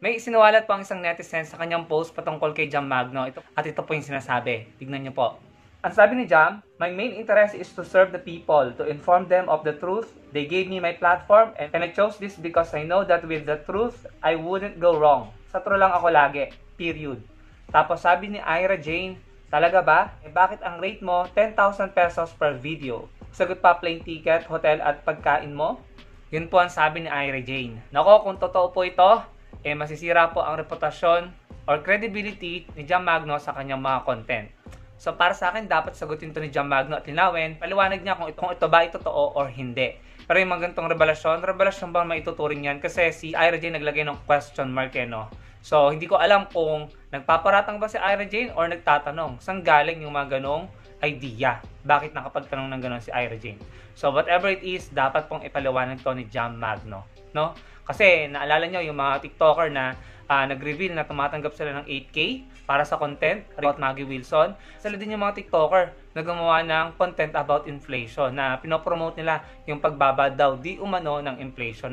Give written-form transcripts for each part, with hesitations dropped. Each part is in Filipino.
May isinuwalat po ang isang netizen sa kanyang post patungkol kay Jam Magno. Ito po yung sinasabi. Tignan niyo po. Ang sabi ni Jam, "My main interest is to serve the people, to inform them of the truth. They gave me my platform and I chose this because I know that with the truth, I wouldn't go wrong. Sa true lang ako lagi. Period." Tapos sabi ni Ira Jane, "Talaga ba? Bakit ang rate mo 10,000 pesos per video? Sagot pa plane ticket, hotel at pagkain mo?" Yun po ang sabi ni Ira Jane. Nako, kung totoo po ito, masisira po ang reputasyon or credibility ni Jam Magno sa kanyang mga content. So para sa akin, dapat sagutin to ni Jam Magno at linawin, paliwanag niya kung ito ba ay totoo or hindi. Pero yung mga ganitong revelasyon ba maituturing yan? Kasi si Ira Jane naglagay ng question mark no? So hindi ko alam kung nagpaparatang ba si Ira Jane or nagtatanong. Saan galing yung mga ganong idea? Bakit nakapagtanong ng ganon si Ira Jane? So whatever it is, dapat pong ipaliwanag to ni Jam Magno, no? Kasi naalala nyo yung mga TikToker na nag-reveal na tumatanggap sila ng 8K para sa content about Maggie Wilson. Sila din yung mga TikToker na gumawa ng content about inflation na pinopromote nila yung pagbaba daw di umano ng inflation.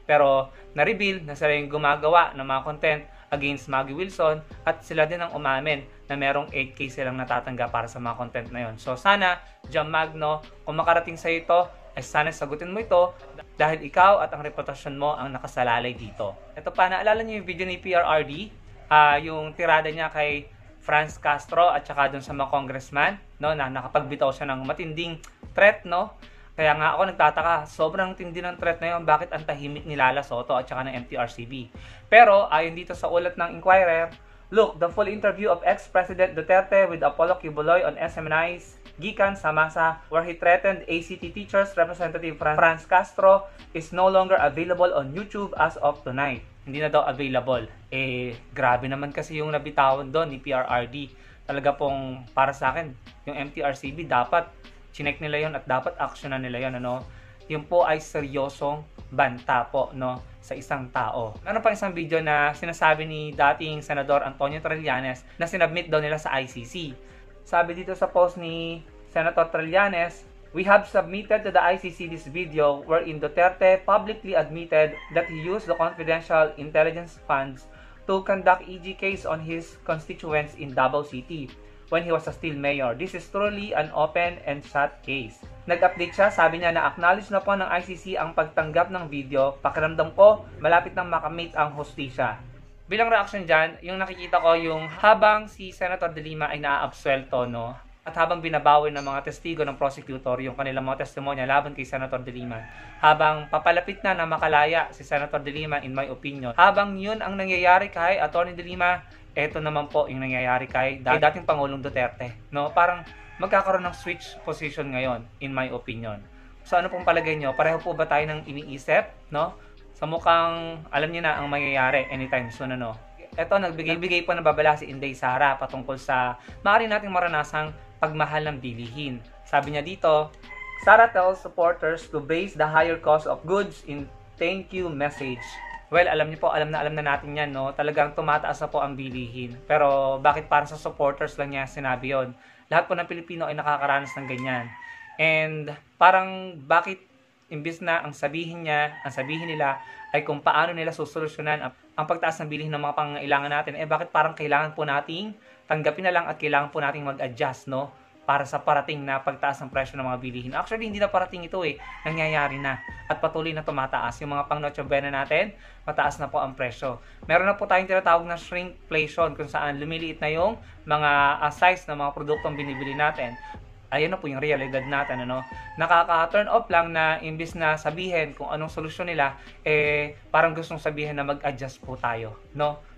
Pero na-reveal na sila yung gumagawa ng mga content against Maggie Wilson at sila din ang umamin na merong 8K silang natatanggap para sa mga content na yon. So sana, Jam Magno, kung makarating sa ito, ay sana sagutin mo ito dahil ikaw at ang reputasyon mo ang nakasalalay dito. Ito pa, naalala niyo yung video ni PRRD, yung tirada niya kay Franz Castro at saka dun sa mga congressman, no, na nakapagbitaw siya ng matinding threat, no? Kaya nga ako nagtataka, sobrang tindi ng threat na yun, bakit ang tahimik ni Lala Soto at saka ng MTRCB. Pero ayon dito sa ulat ng Inquirer, look, the full interview of ex-President Duterte with Apollo Kibuloy on SMNI's gikan sa masa where he threatened ACT teachers Representative Franz Castro is no longer available on YouTube as of tonight. Hindi na daw available. Grabe naman kasi yung nabitawan doon ni PRRD. Talaga pong para sa akin, yung MTRCB dapat chinek nila yon at dapat actionan nila yon, Yun po ay seryosong banta po, sa isang tao. Meron pa isang video na sinasabi ni dating Senador Antonio Trillanes na sinubmit daw nila sa ICC. Sabi dito sa post ni Senator Trillanes, "We have submitted to the ICC this video wherein Duterte publicly admitted that he used the confidential intelligence funds to conduct EGKs on his constituents in Davao City when he was still mayor. This is truly an open and shut case." Nag-update siya, sabi niya na acknowledge na po ng ICC ang pagtanggap ng video. Pakiramdam ko, malapit nang makamit ang hostisya. Bilang reaction dyan, yung nakikita ko yung habang si Senator De Lima ay naaabsuelto, at habang binabawi ng mga testigo ng prosecutor yung kanilang mga testimonya laban kay Senator De Lima, habang papalapit na makalaya si Senator De Lima in my opinion, habang yun ang nangyayari kay Atty. De Lima, eto naman po yung nangyayari kay dating Pangulong Duterte. Parang magkakaroon ng switch position ngayon in my opinion. So ano pong palagay nyo? Pareho po ba tayo ng iniisip? Sa mukhang alam niyo na ang mangyayari anytime soon, Ito, nagbigay po ng babala si Inday Sara patungkol sa maaari nating maranasang pagmahal ng bilihin. Sabi niya dito, Sara tells supporters to base the higher cost of goods in thank you message. Well, alam niyo po, alam na natin yan, Talagang tumataas na po ang bilihin. Pero bakit para sa supporters lang niya sinabi yon? Lahat po ng Pilipino ay nakakaranas ng ganyan. And parang bakit imbis na ang sabihin nila ay kung paano nila susolusyonan ang pagtaas ng bilihin ng mga pangangailangan natin, bakit parang kailangan po nating tanggapin na lang at kailangan po nating mag-adjust, para sa parating na pagtaas ng presyo ng mga bilihin. Actually, hindi na parating ito nangyayari na at patuloy na tumataas. Yung mga pang Noche Buena natin, mataas na po ang presyo. Meron na po tayong tinatawag na shrinkflation kung saan lumiliit na yung mga size ng mga produktong binibili natin. Ayun na po yung realidad natin, Nakaka-turn off lang na imbis na sabihin kung anong solusyon nila, parang gustong sabihin na mag-adjust po tayo,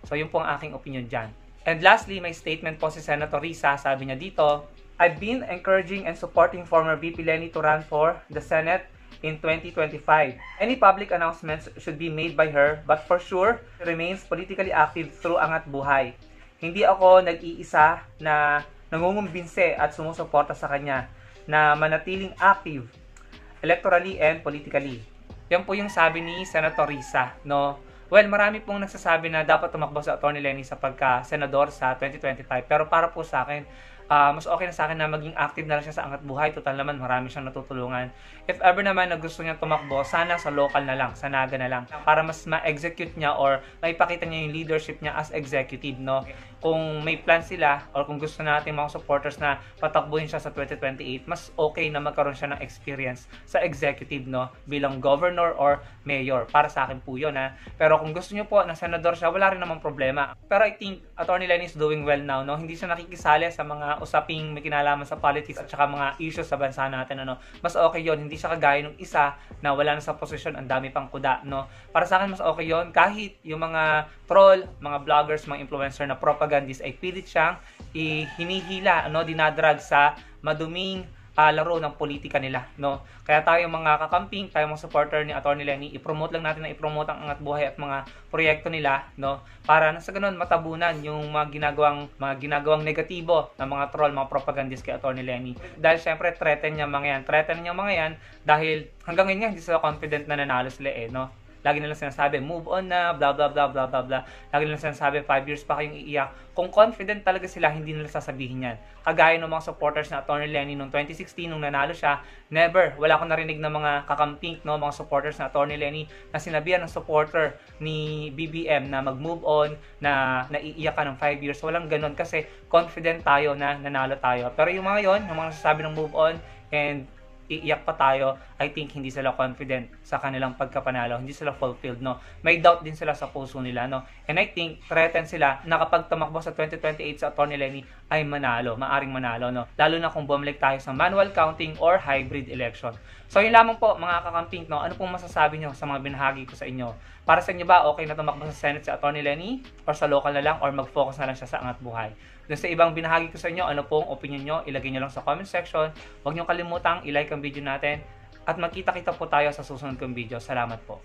So yun po ang aking opinion dyan. And lastly, may statement po si Senator Risa, sabi niya dito, "I've been encouraging and supporting former VP Leni to run for the Senate in 2025. Any public announcements should be made by her, but for sure, she remains politically active through Angat Buhay. Hindi ako nag-iisa na nangungumbinse at sumusuporta sa kanya na manatiling active electorally and politically." Yan po yung sabi ni Senator Risa, Well, marami pong nagsasabi na dapat tumakbo si Atty. Leni sa pagka-senador sa 2025. Pero para po sa akin, mas okay na sa akin na maging active na lang siya sa Angat Buhay. Total naman, marami siyang natutulungan. If ever naman na gusto niya tumakbo, sana sa local na lang, sa Naga na lang, para mas ma-execute niya or maipakita niya yung leadership niya as executive, no? Kung may plan sila or kung gusto natin mga supporters na patakbuhin siya sa 2028, mas okay na magkaroon siya ng experience sa executive, no? Bilang governor or mayor. Para sa akin po yun, ha? Pero kung gusto niyo po na senador siya, wala rin namang problema. Pero I think Atty. Lenny is doing well now, no? Hindi siya nakikisali sa mga usaping may kinalaman sa politics at saka mga issues sa bansa natin, ano? Mas okay yon. Hindi siya kagaya ng isa na wala na sa posisyon, ang dami pang kuda, no? Para sa akin, mas okay yon. Kahit yung mga troll, mga vloggers, mga influencer na propagandist ay pilit siyang hinihila, ano? Dinadrag sa maduming laro ng politika nila, no? Kaya tayo mga kakamping, tayo mga supporter ni Atty. Lenny, i-promote lang natin na i-promote ang Angat Buhay at mga proyekto nila, no? Para na sa ganun matabunan yung mga ginagawang negatibo ng mga troll, mga propagandist kay Atty. Lenny. Dahil syempre threaten niya mga yan dahil hanggang ngayon nga hindi sila confident na nanalo sila, no? Lagi nilang sinasabi, move on na, blah, blah, blah, blah, blah, blah. Lagi nilang sinasabi, 5 years pa kayong iiyak. Kung confident talaga sila, hindi nila sasabihin yan. Kagaya ng mga supporters na Atty. Lenny noong 2016, nung nanalo siya, never, wala akong narinig ng mga kakamping, no, mga supporters na Atty. Lenny na sinabihan ng supporter ni BBM na mag-move on, na naiiyak ka ng 5 years. Walang ganun kasi confident tayo na nanalo tayo. Pero yung mga yon, yung mga nasasabi ng move on and iiyak pa tayo, I think hindi sila confident sa kanilang pagkapanalo, hindi sila fulfilled, no? May doubt din sila sa puso nila, no? And I think threaten sila na kapag tumakbo sa 2028 sa Atty. Lenny ay manalo, maaring manalo, no? Lalo na kung bumalik tayo sa manual counting or hybrid election. So yun lamang po mga kakamping, no? Ano pong masasabi nyo sa mga binahagi ko sa inyo? Para sa inyo ba okay na tumakbo sa Senate si Atty. Lenny or sa local na lang or mag-focus na lang siya sa Angat Buhay? Dun sa ibang binahagi ko sa inyo, ano pong opinion nyo, ilagay nyo lang sa comment section. Huwag nyo kalimutang i-like ang video natin at magkita-kita po tayo sa susunod kong video. Salamat po.